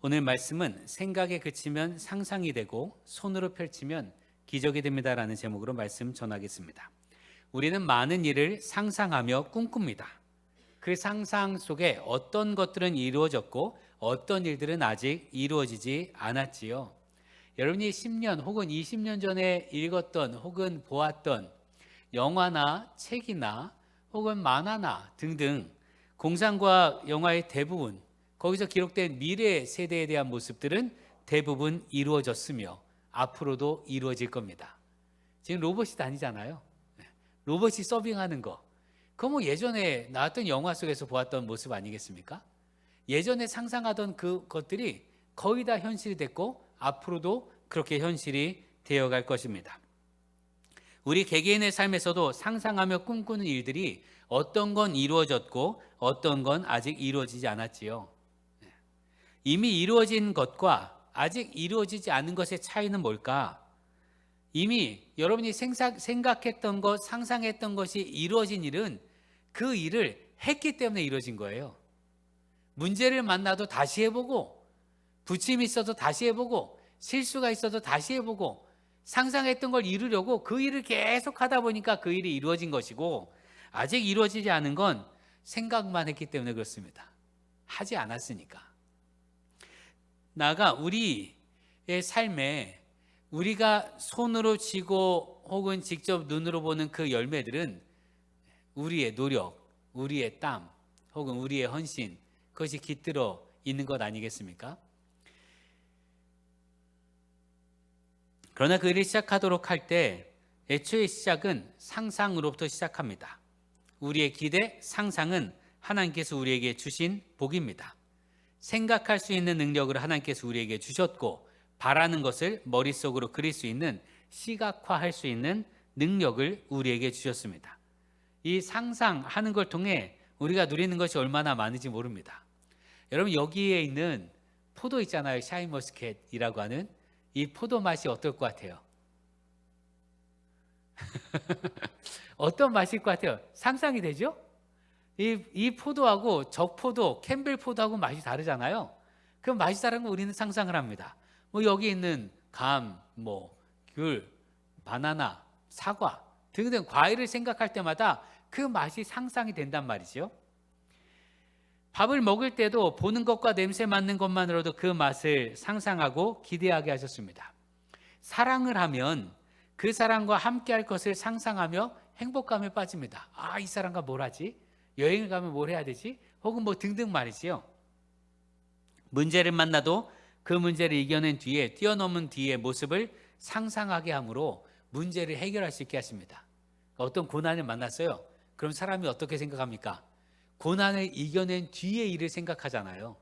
오늘 말씀은 생각에 그치면 상상이 되고 손으로 펼치면 기적이 됩니다라는 제목으로 말씀 전하겠습니다. 우리는 많은 일을 상상하며 꿈꿉니다. 그 상상 속에 어떤 것들은 이루어졌고 어떤 일들은 아직 이루어지지 않았지요. 여러분이 10년 혹은 20년 전에 읽었던 혹은 보았던 영화나 책이나 혹은 만화나 등등 공상과학 영화의 대부분, 거기서 기록된 미래 세대에 대한 모습들은 대부분 이루어졌으며 앞으로도 이루어질 겁니다. 지금 로봇이 다니잖아요. 로봇이 서빙하는 거, 그거 뭐 예전에 나왔던 영화 속에서 보았던 모습 아니겠습니까? 예전에 상상하던 그 것들이 거의 다 현실이 됐고 앞으로도 그렇게 현실이 되어갈 것입니다. 우리 개개인의 삶에서도 상상하며 꿈꾸는 일들이 어떤 건 이루어졌고 어떤 건 아직 이루어지지 않았지요. 이미 이루어진 것과 아직 이루어지지 않은 것의 차이는 뭘까? 이미 여러분이 생각했던 것, 상상했던 것이 이루어진 일은 그 일을 했기 때문에 이루어진 거예요. 문제를 만나도 다시 해보고, 부침이 있어도 다시 해보고, 실수가 있어도 다시 해보고, 상상했던 걸 이루려고 그 일을 계속 하다 보니까 그 일이 이루어진 것이고, 아직 이루어지지 않은 건 생각만 했기 때문에 그렇습니다. 하지 않았으니까. 나아가 우리의 삶에 우리가 손으로 쥐고 혹은 직접 눈으로 보는 그 열매들은 우리의 노력, 우리의 땀 혹은 우리의 헌신, 그것이 깃들어 있는 것 아니겠습니까? 그러나 그 일을 시작하도록 할 때 애초의 시작은 상상으로부터 시작합니다. 우리의 기대, 상상은 하나님께서 우리에게 주신 복입니다. 생각할 수 있는 능력을 하나님께서 우리에게 주셨고 바라는 것을 머릿속으로 그릴 수 있는, 시각화할 수 있는 능력을 우리에게 주셨습니다. 이 상상하는 걸 통해 우리가 누리는 것이 얼마나 많은지 모릅니다. 여러분, 여기에 있는 포도 있잖아요. 샤인머스켓이라고 하는 이 포도 맛이 어떨 것 같아요? 어떤 맛일 것 같아요? 상상이 되죠? 이 포도하고 적포도, 캠벨 포도하고 맛이 다르잖아요. 그 맛이 다른 거 우리는 상상을 합니다. 뭐 여기 있는 감, 귤, 바나나, 사과 등등 과일을 생각할 때마다 그 맛이 상상이 된단 말이죠. 밥을 먹을 때도 보는 것과 냄새 맡는 것만으로도 그 맛을 상상하고 기대하게 하셨습니다. 사랑을 하면 그 사람과 함께할 것을 상상하며 행복감에 빠집니다. 아, 이 사람과 뭘 하지? 여행을 가면 뭘 해야 되지? 혹은 등등 말이지요. 문제를 만나도 그 문제를 이겨낸 뒤에, 뛰어넘은 뒤의 모습을 상상하게 함으로 문제를 해결할 수 있게 하십니다. 어떤 고난을 만났어요. 그럼 사람이 어떻게 생각합니까? 고난을 이겨낸 뒤의 일을 생각하잖아요.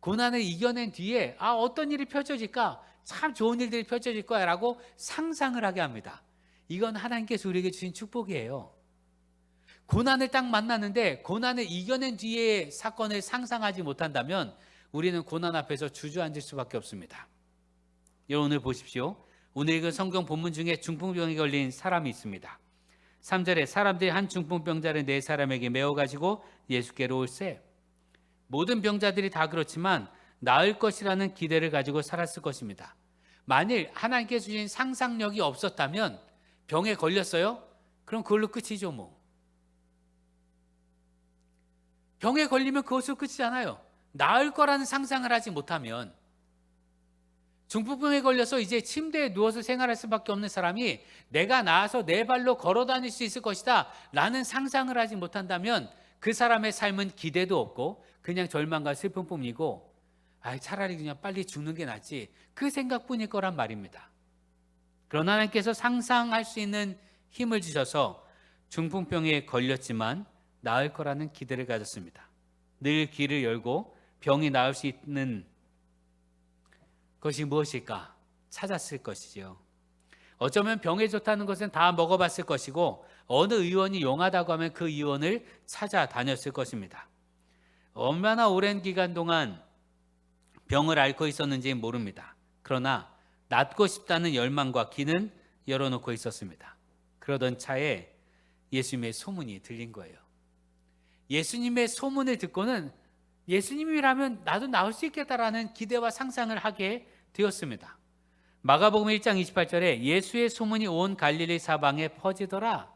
고난을 이겨낸 뒤에 어떤 일이 펼쳐질까? 참 좋은 일들이 펼쳐질 거야 라고 상상을 하게 합니다. 이건 하나님께서 우리에게 주신 축복이에요. 고난을 딱 만났는데 고난을 이겨낸 뒤에 사건을 상상하지 못한다면 우리는 고난 앞에서 주저앉을 수밖에 없습니다. 여러분, 오늘 보십시오. 오늘 읽은 성경 본문 중에 중풍병에 걸린 사람이 있습니다. 3절에 사람들이 한 중풍병자를 네 사람에게 메어가지고 예수께로 올세. 모든 병자들이 다 그렇지만 나을 것이라는 기대를 가지고 살았을 것입니다. 만일 하나님께서 주신 상상력이 없었다면 병에 걸렸어요? 그럼 그걸로 끝이죠 뭐. 병에 걸리면 그것으로 끝이잖아요. 나을 거라는 상상을 하지 못하면. 중풍병에 걸려서 이제 침대에 누워서 생활할 수밖에 없는 사람이 내가 나아서 내 발로 걸어 다닐 수 있을 것이다 라는 상상을 하지 못한다면 그 사람의 삶은 기대도 없고 그냥 절망과 슬픔뿐이고 차라리 그냥 빨리 죽는 게 낫지, 그 생각뿐일 거란 말입니다. 그러나 하나님께서 상상할 수 있는 힘을 주셔서 중풍병에 걸렸지만 나을 거라는 기대를 가졌습니다. 늘 길을 열고 병이 나을 수 있는 것이 무엇일까 찾았을 것이죠. 어쩌면 병에 좋다는 것은 다 먹어봤을 것이고 어느 의원이 용하다고 하면 그 의원을 찾아다녔을 것입니다. 얼마나 오랜 기간 동안 병을 앓고 있었는지 모릅니다. 그러나 낫고 싶다는 열망과 기는 열어놓고 있었습니다. 그러던 차에 예수님의 소문이 들린 거예요. 예수님의 소문을 듣고는 예수님이라면 나도 나올 수 있겠다라는 기대와 상상을 하게 되었습니다. 마가복음 1장 28절에 예수의 소문이 온 갈릴리 사방에 퍼지더라.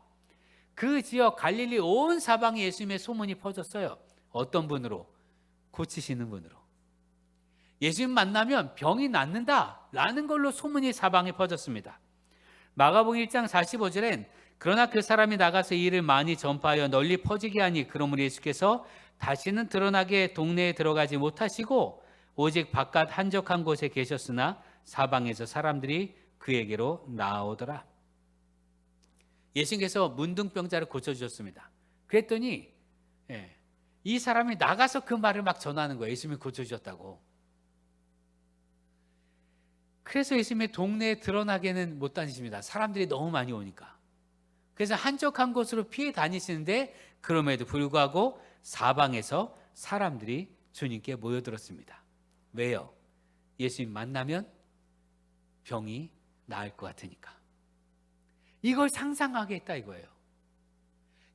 그 지역 갈릴리 온 사방에 예수님의 소문이 퍼졌어요. 어떤 분으로? 고치시는 분으로. 예수님 만나면 병이 낫는다라는 걸로 소문이 사방에 퍼졌습니다. 마가복음 1장 45절엔 그러나 그 사람이 나가서 이 일을 많이 전파하여 널리 퍼지게 하니 그러므로 예수께서 다시는 드러나게 동네에 들어가지 못하시고 오직 바깥 한적한 곳에 계셨으나 사방에서 사람들이 그에게로 나오더라. 예수님께서 문둥병자를 고쳐주셨습니다. 그랬더니 이 사람이 나가서 그 말을 막 전하는 거예요. 예수님이 고쳐주셨다고. 그래서 예수님의 동네에 드러나게는 못 다니십니다. 사람들이 너무 많이 오니까. 그래서 한적한 곳으로 피해 다니시는데 그럼에도 불구하고 사방에서 사람들이 주님께 모여들었습니다. 왜요? 예수님 만나면 병이 나을 것 같으니까. 이걸 상상하게 했다 이거예요.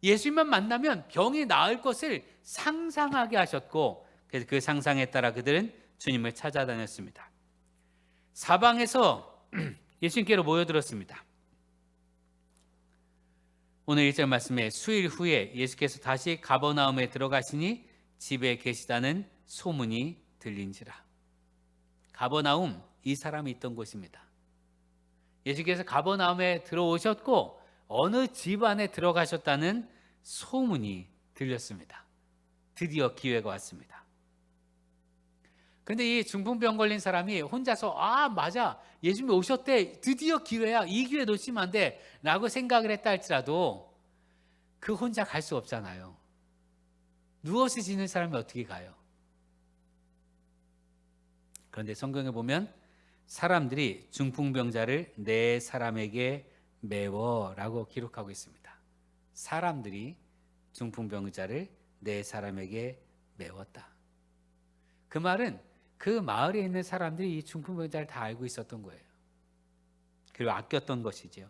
예수님만 만나면 병이 나을 것을 상상하게 하셨고, 그래서 그 상상에 따라 그들은 주님을 찾아다녔습니다. 사방에서 예수님께로 모여들었습니다. 오늘 1절 말씀에 수일 후에 예수께서 다시 가버나움에 들어가시니 집에 계시다는 소문이 들린지라. 가버나움, 이 사람이 있던 곳입니다. 예수께서 가버나움에 들어오셨고 어느 집 안에 들어가셨다는 소문이 들렸습니다. 드디어 기회가 왔습니다. 그런데 이 중풍병 걸린 사람이 혼자서 맞아, 예수님이 오셨대, 드디어 기회야, 이 기회 놓치면 안 돼 라고 생각을 했다 할지라도 그 혼자 갈 수 없잖아요. 누워서 지는 사람이 어떻게 가요? 그런데 성경에 보면 사람들이 중풍병자를 네 사람에게 메워라고 기록하고 있습니다. 사람들이 중풍병자를 네 사람에게 메웠다. 그 말은 그 마을에 있는 사람들이 이 중풍병자를 다 알고 있었던 거예요. 그리고 아꼈던 것이죠.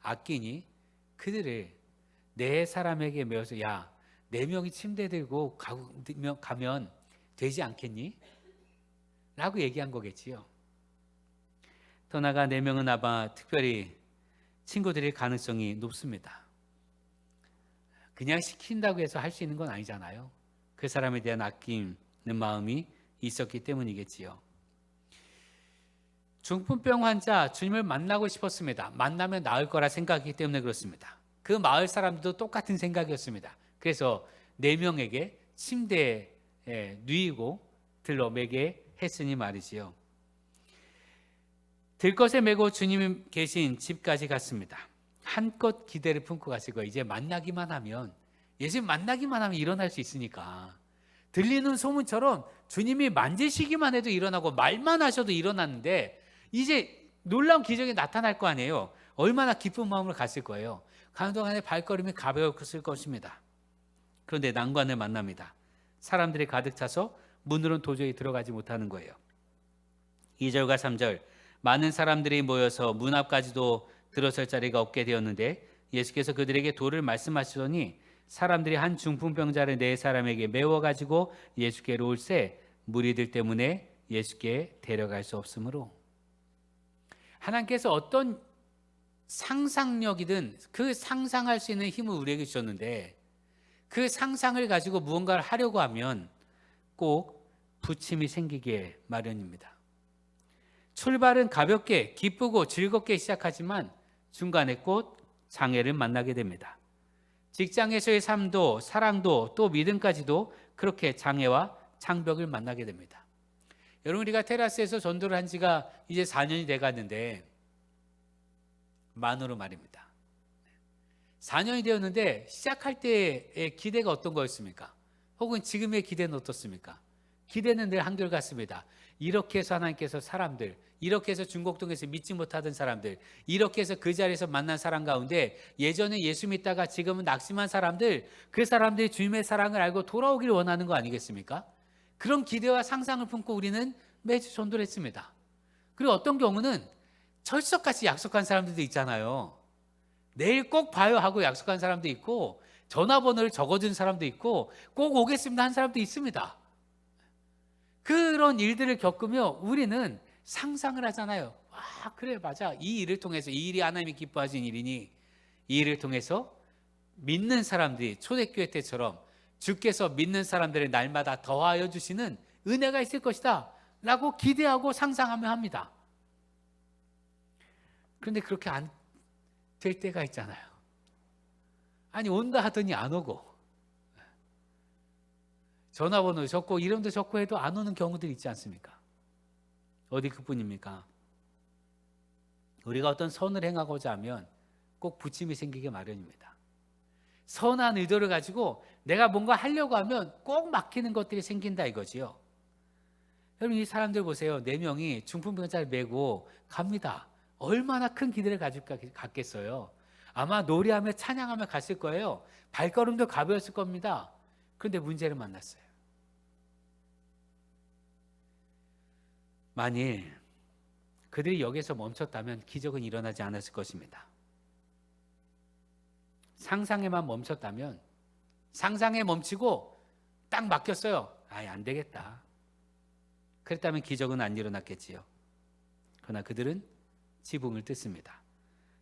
아끼니 그들을 네 사람에게 메워서 야, 네 명이 침대 들고 가면 되지 않겠니? 라고 얘기한 거겠지요. 더 나아가 네 명은 아마 특별히 친구들일 가능성이 높습니다. 그냥 시킨다고 해서 할 수 있는 건 아니잖아요. 그 사람에 대한 아끼는 마음이 있었기 때문이겠지요. 중풍병 환자 주님을 만나고 싶었습니다. 만나면 나을 거라 생각하기 때문에 그렇습니다. 그 마을 사람들도 똑같은 생각이었습니다. 그래서 네 명에게 침대에 누이고 들러 매게 했으니 말이지요. 들것에 메고 주님 계신 집까지 갔습니다. 한껏 기대를 품고 갔을 거예요. 이제 만나기만 하면, 예수님 만나기만 하면 일어날 수 있으니까. 들리는 소문처럼 주님이 만지시기만 해도 일어나고 말만 하셔도 일어났는데 이제 놀라운 기적이 나타날 거 아니에요. 얼마나 기쁜 마음으로 갔을 거예요. 가는 동안에 발걸음이 가벼웠을 것입니다. 그런데 난관을 만납니다. 사람들이 가득 차서 문으로는 도저히 들어가지 못하는 거예요. 2절과 3절, 많은 사람들이 모여서 문 앞까지도 들어설 자리가 없게 되었는데 예수께서 그들에게 도를 말씀하시더니 사람들이 한 중풍병자를 네 사람에게 메워가지고 예수께로 올세 무리들 때문에 예수께 데려갈 수 없으므로. 하나님께서 어떤 상상력이든 그 상상할 수 있는 힘을 우리에게 주셨는데 그 상상을 가지고 무언가를 하려고 하면 꼭 부침이 생기게 마련입니다. 출발은 가볍게 기쁘고 즐겁게 시작하지만 중간에 꼭 장애를 만나게 됩니다. 직장에서의 삶도 사랑도 또 믿음까지도 그렇게 장애와 장벽을 만나게 됩니다. 여러분, 우리가 테라스에서 전도를 한 지가 이제 4년이 돼가는데 만으로 말입니다. 4년이 되었는데 시작할 때의 기대가 어떤 거였습니까? 혹은 지금의 기대는 어떻습니까? 기대는 늘 한결같습니다. 이렇게 해서 하나님께서 사람들, 이렇게 해서 중곡동에서 믿지 못하던 사람들, 이렇게 해서 그 자리에서 만난 사람 가운데 예전에 예수 믿다가 지금은 낙심한 사람들, 그 사람들이 주님의 사랑을 알고 돌아오기를 원하는 거 아니겠습니까? 그런 기대와 상상을 품고 우리는 매주 전도를 했습니다. 그리고 어떤 경우는 철석같이 약속한 사람들도 있잖아요. 내일 꼭 봐요 하고 약속한 사람도 있고 전화번호를 적어준 사람도 있고 꼭 오겠습니다 한 사람도 있습니다. 그런 일들을 겪으며 우리는 상상을 하잖아요. 와, 그래, 맞아. 이 일을 통해서, 이 일이 하나님이 기뻐하신 일이니 이 일을 통해서 믿는 사람들이 초대교회 때처럼 주께서 믿는 사람들의 날마다 더하여 주시는 은혜가 있을 것이다 라고 기대하고 상상하며 합니다. 그런데 그렇게 안 될 때가 있잖아요. 아니, 온다 하더니 안 오고, 전화번호 적고 이름도 적고 해도 안 오는 경우들이 있지 않습니까? 어디 그뿐입니까? 우리가 어떤 선을 행하고자 하면 꼭 부침이 생기게 마련입니다. 선한 의도를 가지고 내가 뭔가 하려고 하면 꼭 막히는 것들이 생긴다 이거지요. 여러분, 이 사람들 보세요. 4명이 중풍병자를 메고 갑니다. 얼마나 큰 기대를 갖겠어요. 아마 노래하며 찬양하며 갔을 거예요. 발걸음도 가벼웠을 겁니다. 그런데 문제를 만났어요. 만일 그들이 여기서 멈췄다면 기적은 일어나지 않았을 것입니다. 상상에만 멈췄다면, 상상에 멈추고 딱 맡겼어요. 아예 안 되겠다. 그랬다면 기적은 안 일어났겠지요. 그러나 그들은 지붕을 뜯습니다.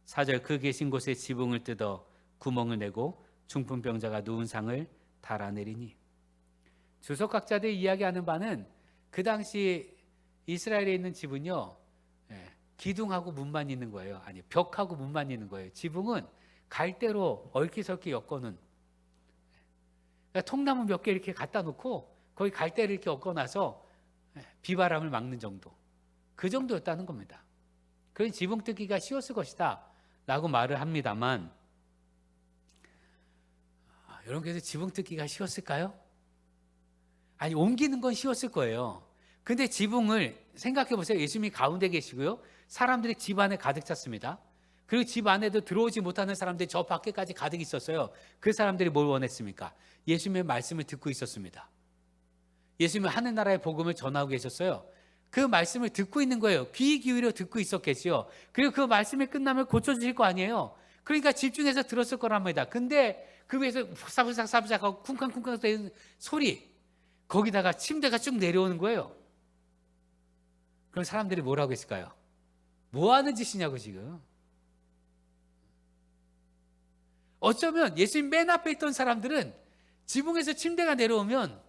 4절, 그 계신 곳에 지붕을 뜯어 구멍을 내고 중풍병자가 누운 상을 달아내리니. 주석학자들이 이야기하는 바는 그 당시 이스라엘에 있는 집은요, 기둥하고 문만 있는 거예요. 아니, 벽하고 문만 있는 거예요. 지붕은 갈대로 얽히설키 엮어놓은, 그러니까 통나무 몇 개 이렇게 갖다 놓고 거기 갈대를 이렇게 엮어놔서 비바람을 막는 정도, 그 정도였다는 겁니다. 그런 지붕 뜯기가 쉬웠을 것이다 라고 말을 합니다만, 여러분께서 지붕 뜯기가 쉬웠을까요? 아니, 옮기는 건 쉬웠을 거예요. 근데 지붕을 생각해 보세요. 예수님이 가운데 계시고요, 사람들이 집 안에 가득 찼습니다. 그리고 집 안에도 들어오지 못하는 사람들이 저 밖에까지 가득 있었어요. 그 사람들이 뭘 원했습니까? 예수님의 말씀을 듣고 있었습니다. 예수님은 하늘나라의 복음을 전하고 계셨어요. 그 말씀을 듣고 있는 거예요. 귀 기울여 듣고 있었겠지요. 그리고 그 말씀이 끝나면 고쳐주실 거 아니에요. 그러니까 집중해서 들었을 거랍니다. 근데 그 위에서 사부작 하고 쿵쾅쿵쾅 되는 소리, 거기다가 침대가 쭉 내려오는 거예요. 그럼 사람들이 뭐라고 했을까요? 뭐 하는 짓이냐고 지금. 어쩌면 예수님 맨 앞에 있던 사람들은 지붕에서 침대가 내려오면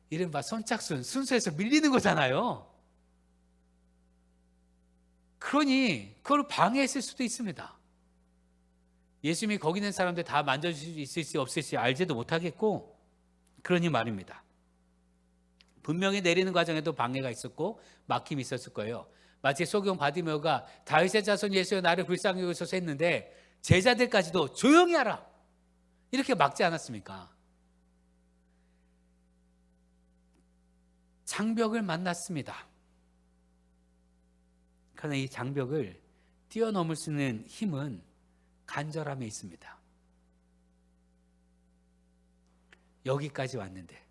이른바 선착순, 순서에서 밀리는 거잖아요. 그러니 그걸 방해했을 수도 있습니다. 예수님이 거기 있는 사람들 다 만져줄 수 있을지 없을지 알지도 못하겠고, 그러니 말입니다. 분명히 내리는 과정에도 방해가 있었고 막힘이 있었을 거예요. 마치 소경 바디메오가 다윗의 자손 예수여 나를 불쌍히 여기소서 했는데 제자들까지도 조용히 하라 이렇게 막지 않았습니까? 장벽을 만났습니다. 그러나 이 장벽을 뛰어넘을 수 있는 힘은 간절함에 있습니다. 여기까지 왔는데,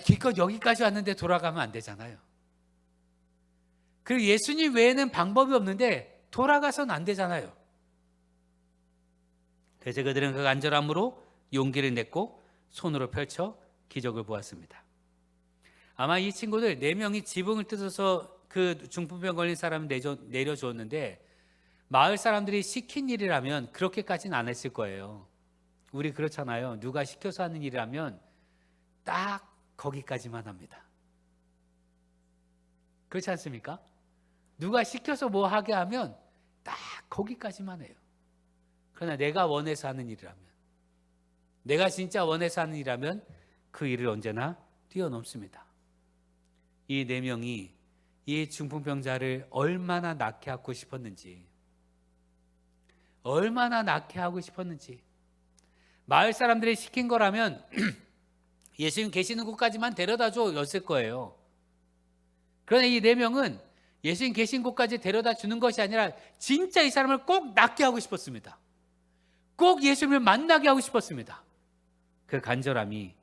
기껏 여기까지 왔는데 돌아가면 안 되잖아요. 그리고 예수님 외에는 방법이 없는데 돌아가선 안 되잖아요. 그래서 그들은 그 간절함으로 용기를 냈고 손으로 펼쳐 기적을 보았습니다. 아마 이 친구들 4명이 지붕을 뜯어서 그 중풍병 걸린 사람을 내려주었는데, 마을 사람들이 시킨 일이라면 그렇게까지는 안 했을 거예요. 우리 그렇잖아요. 누가 시켜서 하는 일이라면 딱 거기까지만 합니다. 그렇지 않습니까? 누가 시켜서 뭐 하게 하면 딱 거기까지만 해요. 그러나 내가 원해서 하는 일이라면, 내가 진짜 원해서 하는 일이라면 그 일을 언제나 뛰어넘습니다. 이 4명이 이 중풍병자를 얼마나 낫게 하고 싶었는지, 얼마나 낫게 하고 싶었는지. 마을 사람들이 시킨 거라면 예수님 계시는 곳까지만 데려다 줬을 거예요. 그러나 이 4명은 예수님 계신 곳까지 데려다 주는 것이 아니라 진짜 이 사람을 꼭 낫게 하고 싶었습니다. 꼭 예수님을 만나게 하고 싶었습니다. 그 간절함이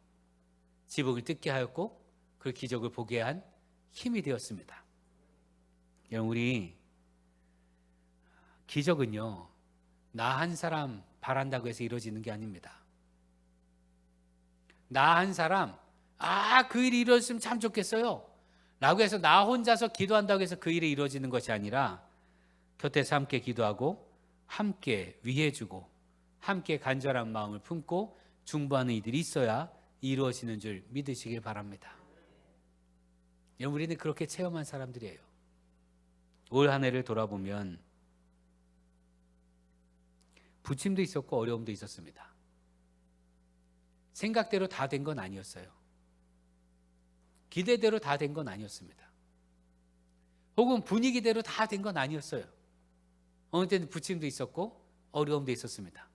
지붕을 뜯게 하였고 그 기적을 보게 한 힘이 되었습니다. 여러분, 우리 기적은요, 나 한 사람 바란다고 해서 이루어지는 게 아닙니다. 나 한 사람 그 일이 이루어졌으면 참 좋겠어요 라고 해서 나 혼자서 기도한다고 해서 그 일이 이루어지는 것이 아니라 곁에서 함께 기도하고 함께 위해주고 함께 간절한 마음을 품고 중보하는 이들이 있어야 이루어지는 줄 믿으시길 바랍니다. 여러분, 우리는 그렇게 체험한 사람들이에요. 올 한 해를 돌아보면 부침도 있었고 어려움도 있었습니다. 생각대로 다 된 건 아니었어요. 기대대로 다 된 건 아니었습니다. 혹은 분위기대로 다 된 건 아니었어요. 어느 때는 부침도 있었고 어려움도 있었습니다.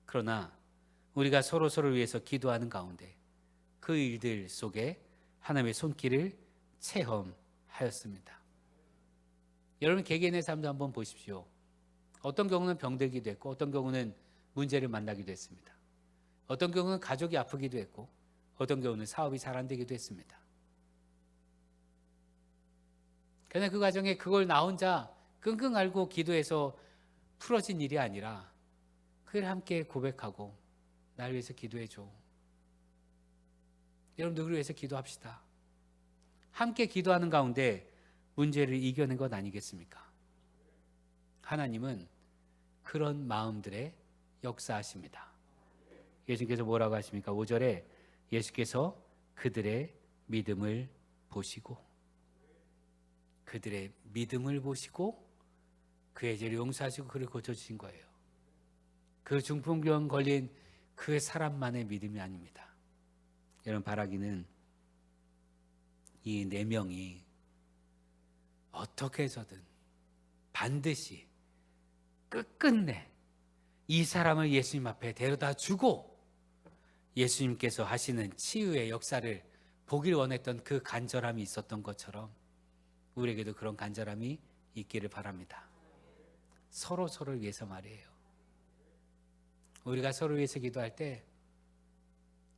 그러나 우리가 서로서를 위해서 기도하는 가운데 그 일들 속에 하나님의 손길을 체험하였습니다. 여러분, 개개인의 삶도 한번 보십시오. 어떤 경우는 병들기도 했고 어떤 경우는 문제를 만나기도 했습니다. 어떤 경우는 가족이 아프기도 했고 어떤 경우는 사업이 잘 안 되기도 했습니다. 그러나 그 과정에 그걸 나 혼자 끙끙 앓고 기도해서 풀어진 일이 아니라 그걸 함께 고백하고 날 위해서 기도해줘. 여러분, 누구를 위해서 기도합시다. 함께 기도하는 가운데 문제를 이겨낸 것 아니겠습니까? 하나님은 그런 마음들에 역사하십니다. 예수님께서 뭐라고 하십니까? 5절에 예수께서 그들의 믿음을 보시고 그들의 믿음을 보시고 그의 죄를 용서하시고 그를 고쳐주신 거예요. 그 중풍병 걸린 그 사람만의 믿음이 아닙니다. 여러분, 바라기는 이 4명이 어떻게 해서든 반드시 끝끝내 이 사람을 예수님 앞에 데려다 주고 예수님께서 하시는 치유의 역사를 보길 원했던 그 간절함이 있었던 것처럼 우리에게도 그런 간절함이 있기를 바랍니다. 서로를 위해서 말이에요. 우리가 서로 위해서 기도할 때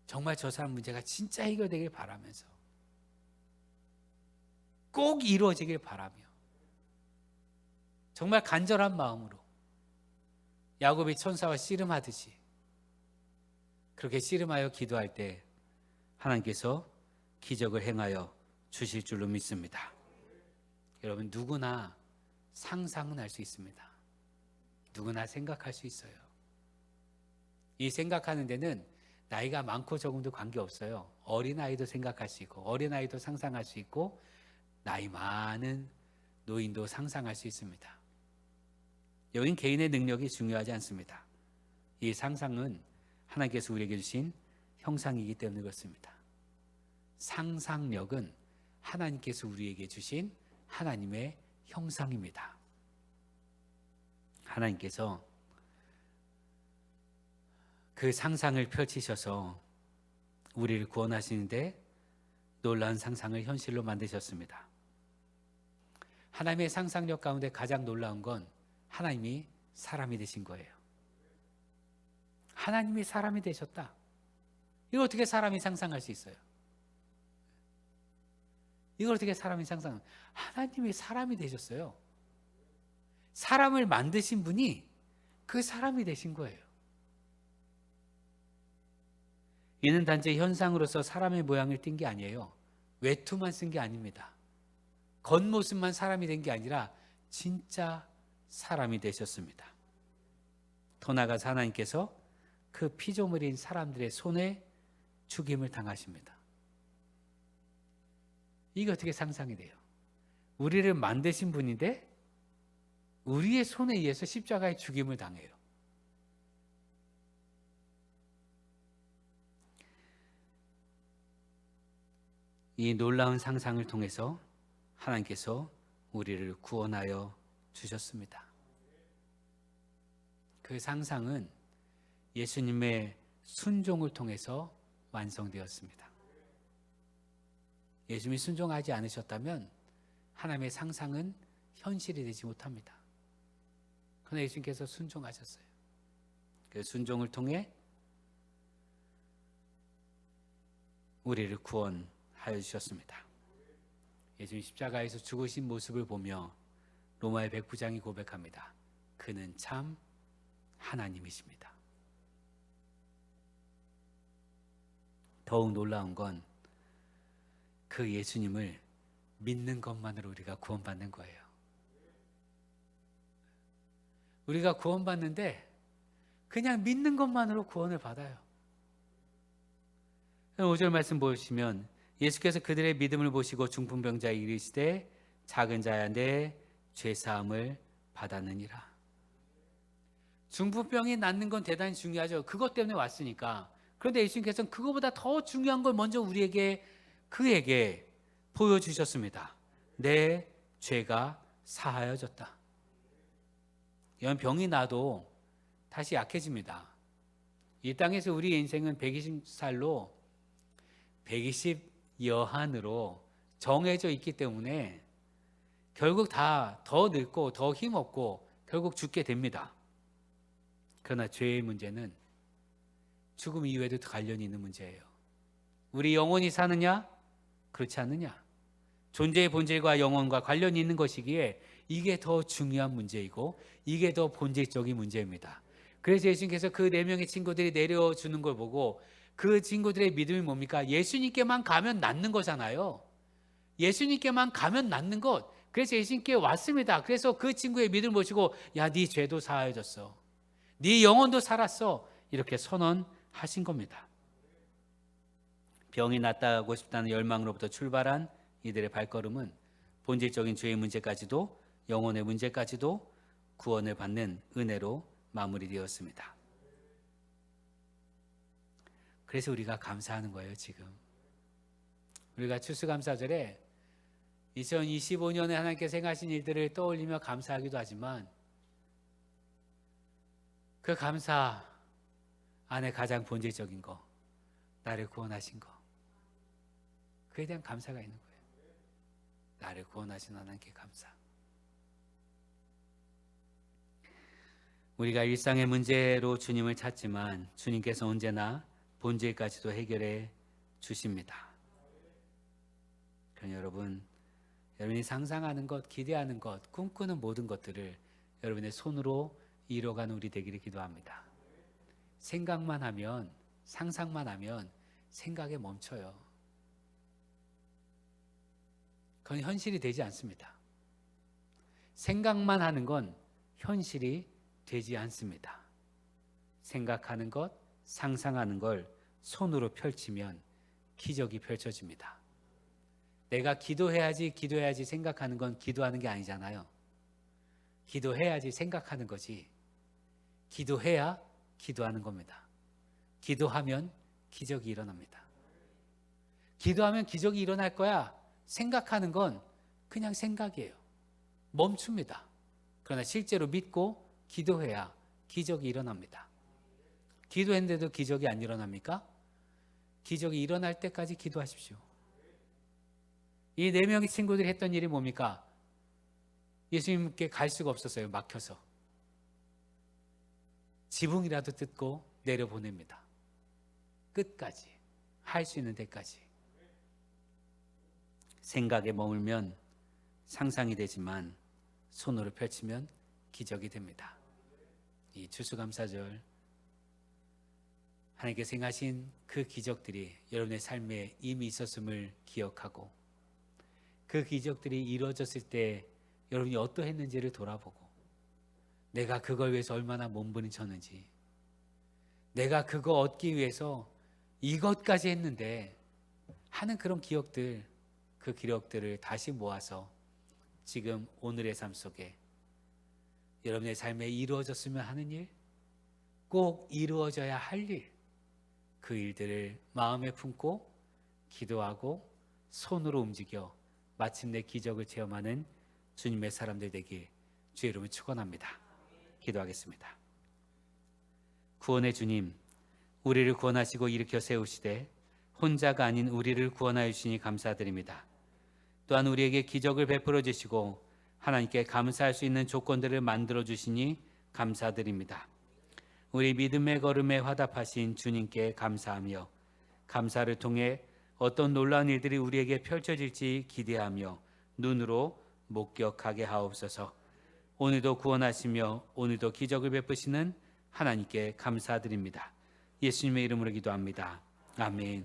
정말 저 사람 문제가 진짜 해결되길 바라면서 꼭 이루어지길 바라며 정말 간절한 마음으로 야곱이 천사와 씨름하듯이 그렇게 씨름하여 기도할 때 하나님께서 기적을 행하여 주실 줄로 믿습니다. 여러분, 누구나 상상은 할 수 있습니다. 누구나 생각할 수 있어요. 이 생각하는 데는 나이가 많고 적음도 관계없어요. 어린아이도 생각할 수 있고 어린아이도 상상할 수 있고 나이 많은 노인도 상상할 수 있습니다. 여긴 개인의 능력이 중요하지 않습니다. 이 상상은 하나님께서 우리에게 주신 형상이기 때문에 그렇습니다. 상상력은 하나님께서 우리에게 주신 하나님의 형상입니다. 하나님께서 그 상상을 펼치셔서 우리를 구원하시는데 놀라운 상상을 현실로 만드셨습니다. 하나님의 상상력 가운데 가장 놀라운 건 하나님이 사람이 되신 거예요. 하나님이 사람이 되셨다. 이걸 어떻게 사람이 상상할 수 있어요? 이걸 어떻게 사람이 하나님이 사람이 되셨어요. 사람을 만드신 분이 그 사람이 되신 거예요. 이는 단지 현상으로서 사람의 모양을 띈 게 아니에요. 외투만 쓴 게 아닙니다. 겉모습만 사람이 된 게 아니라 진짜 사람이 되셨습니다. 더 나아가서 하나님께서 그 피조물인 사람들의 손에 죽임을 당하십니다. 이게 어떻게 상상이 돼요? 우리를 만드신 분인데 우리의 손에 의해서 십자가에 죽임을 당해요. 이 놀라운 상상을 통해서 하나님께서 우리를 구원하여 주셨습니다. 그 상상은 예수님의 순종을 통해서 완성되었습니다. 예수님이 순종하지 않으셨다면 하나님의 상상은 현실이 되지 못합니다. 그러나 예수님께서 순종하셨어요. 그 순종을 통해 우리를 구원하여 주셨습니다. 예수님 십자가에서 죽으신 모습을 보며 로마의 백부장이 고백합니다. 그는 참 하나님이십니다. 더욱 놀라운 건 그 예수님을 믿는 것만으로 우리가 구원받는 거예요. 우리가 구원받는데 그냥 믿는 것만으로 구원을 받아요. 5절 말씀 보시면 예수께서 그들의 믿음을 보시고 중풍병자에게 이르시되 작은 자야 내 죄사함을 받았느니라. 중풍병이 낫는 건 대단히 중요하죠. 그것 때문에 왔으니까. 그런데 예수님께서는 그거보다 더 중요한 걸 먼저 그에게 보여주셨습니다. 내 죄가 사하여졌다. 이런 병이 나도 다시 약해집니다. 이 땅에서 우리 인생은 120살로 120 여한으로 정해져 있기 때문에 결국 다 더 늙고 더 힘없고 결국 죽게 됩니다. 그러나 죄의 문제는 죽음 이외에도 관련이 있는 문제예요. 우리 영혼이 사느냐? 그렇지 않느냐? 존재의 본질과 영혼과 관련이 있는 것이기에 이게 더 중요한 문제이고 이게 더 본질적인 문제입니다. 그래서 예수님께서 그 4명의 친구들이 내려주는 걸 보고 그 친구들의 믿음이 뭡니까? 예수님께만 가면 낫는 거잖아요. 예수님께만 가면 낫는 것. 그래서 예수님께 왔습니다. 그래서 그 친구의 믿음을 보시고 야, 네 죄도 사하여졌어. 네 영혼도 살았어. 이렇게 선언하신 겁니다. 병이 낫다고 싶다는 열망으로부터 출발한 이들의 발걸음은 본질적인 죄의 문제까지도 영혼의 문제까지도 구원을 받는 은혜로 마무리되었습니다. 그래서 우리가 감사하는 거예요. 지금 우리가 추수감사절에 2025년에 하나님께서 행하신 일들을 떠올리며 감사하기도 하지만 그 감사 안에 가장 본질적인 거, 나를 구원하신 거, 그에 대한 감사가 있는 거예요. 나를 구원하신 하나님께 감사. 우리가 일상의 문제로 주님을 찾지만 주님께서 언제나 본질까지도 해결해 주십니다. 그러니 여러분이 상상하는 것, 기대하는 것, 꿈꾸는 모든 것들을 여러분의 손으로 이뤄가는 우리 되기를 기도합니다. 생각만 하면, 상상만 하면 생각에 멈춰요. 그건 현실이 되지 않습니다. 생각만 하는 건 현실이 되지 않습니다. 생각하는 것, 상상하는 걸 손으로 펼치면 기적이 펼쳐집니다. 내가 기도해야지 생각하는 건 기도하는 게 아니잖아요. 기도해야지 생각하는 거지. 기도해야 기도하는 겁니다. 기도하면 기적이 일어납니다. 기도하면 기적이 일어날 거야. 생각하는 건 그냥 생각이에요. 멈춥니다. 그러나 실제로 믿고 기도해야 기적이 일어납니다. 기도했는데도 기적이 안 일어납니까? 기적이 일어날 때까지 기도하십시오. 이 4명의 친구들이 했던 일이 뭡니까? 예수님께 갈 수가 없었어요. 막혀서. 지붕이라도 뜯고 내려보냅니다. 끝까지. 할 수 있는 데까지. 생각에 머물면 상상이 되지만 손으로 펼치면 기적이 됩니다. 이 추수감사절 하나님께서 행하신 그 기적들이 여러분의 삶에 이미 있었음을 기억하고 그 기적들이 이루어졌을 때 여러분이 어떠했는지를 돌아보고 내가 그걸 위해서 얼마나 몸부림쳤는지 내가 그거 얻기 위해서 이것까지 했는데 하는 그런 기억들, 그 기록들을 다시 모아서 지금 오늘의 삶 속에 여러분의 삶에 이루어졌으면 하는 일, 꼭 이루어져야 할 일, 그 일들을 마음에 품고 기도하고 손으로 움직여 마침내 기적을 체험하는 주님의 사람들 되길 주의 이름으로 축원합니다. 기도하겠습니다. 구원의 주님, 우리를 구원하시고 일으켜 세우시되 혼자가 아닌 우리를 구원하여 주시니 감사드립니다. 또한 우리에게 기적을 베풀어 주시고 하나님께 감사할 수 있는 조건들을 만들어 주시니 감사드립니다. 우리 믿음의 걸음에 화답하신 주님께 감사하며 감사를 통해 어떤 놀라운 일들이 우리에게 펼쳐질지 기대하며 눈으로 목격하게 하옵소서. 오늘도 구원하시며 오늘도 기적을 베푸시는 하나님께 감사드립니다. 예수님의 이름으로 기도합니다. 아멘.